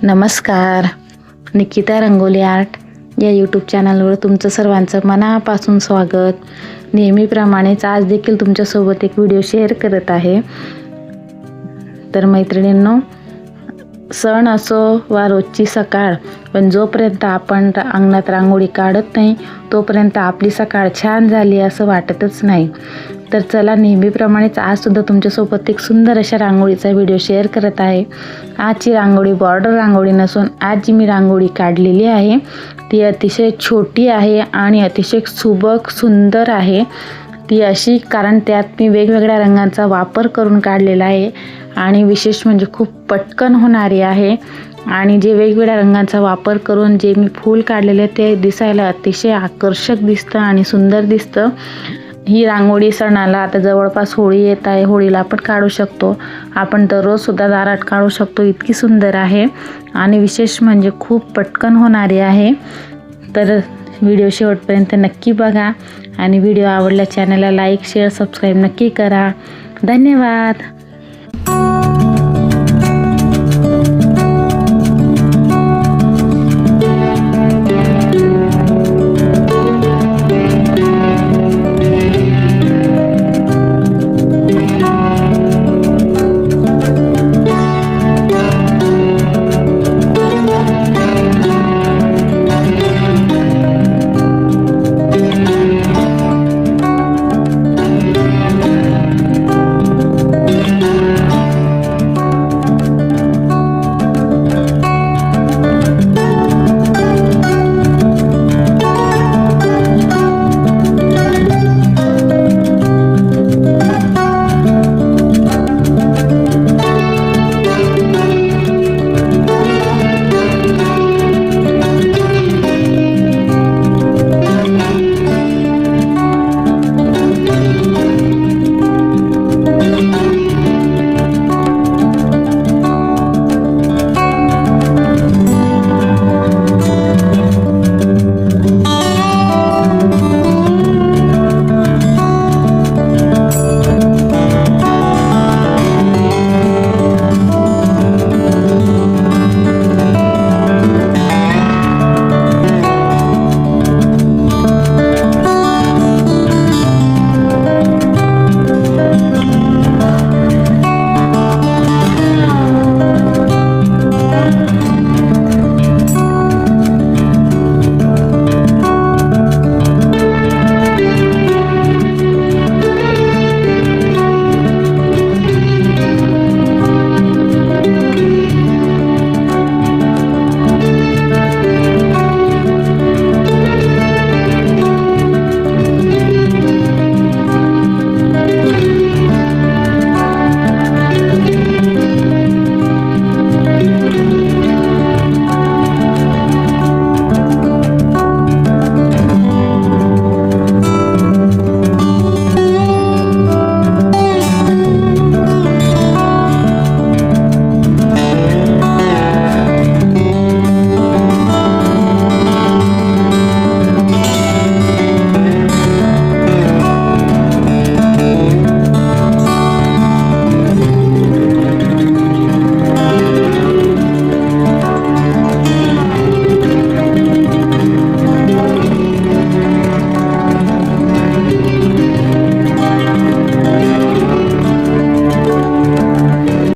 नमस्कार, निकिता रंगोली आर्ट या यूट्यूब चॅनलवर तुमचं सर्वांचं मनापासून स्वागत। नेहमीप्रमाणेच आज देखील तुमच्यासोबत एक व्हिडिओ शेअर करत आहे। तर मैत्रिणींनो, सण असो वा रोजची सकाळ, पण जोपर्यंत आपण अंगणात रांगोळी काढत नाही तोपर्यंत आपली सकाळ छान झाली असं वाटतच नाही। तर चला, नेहमीप्रमाणेच आज सुद्धा तुमच्यासोबत एक सुंदर अशा रांगोळीचा व्हिडिओ शेअर करत आहे। आजची रांगोळी बॉर्डर रांगोळी नसून आज जी मी रांगोळी काढलेली आहे ती अतिशय छोटी आहे आणि अतिशय सुबक सुंदर आहे। ती अशी कारण त्यात मी वेगवेगळ्या रंगांचा वापर करून काढलेला आहे आणि विशेष म्हणजे खूप पटकन होणारी आहे। आणि जे वेगवेगळ्या रंगांचा वापर करून जे मी फूल काढलेले ते दिसायला अतिशय आकर्षक दिसतं आणि सुंदर दिसतं। ही रांगोळी सणाला आता जवळपास होळी येत आहे, होळीला आपण काढू शकतो, आपण दररोज सुद्धा दारात काढू शकतो, इतकी सुंदर आहे आणि विशेष म्हणजे खूप पटकन होणारी आहे। तर व्हिडिओ शेवटपर्यंत नक्की बघा आणि व्हिडिओ आवडला चॅनलला लाईक शेअर सबस्क्राईब नक्की करा। धन्यवाद।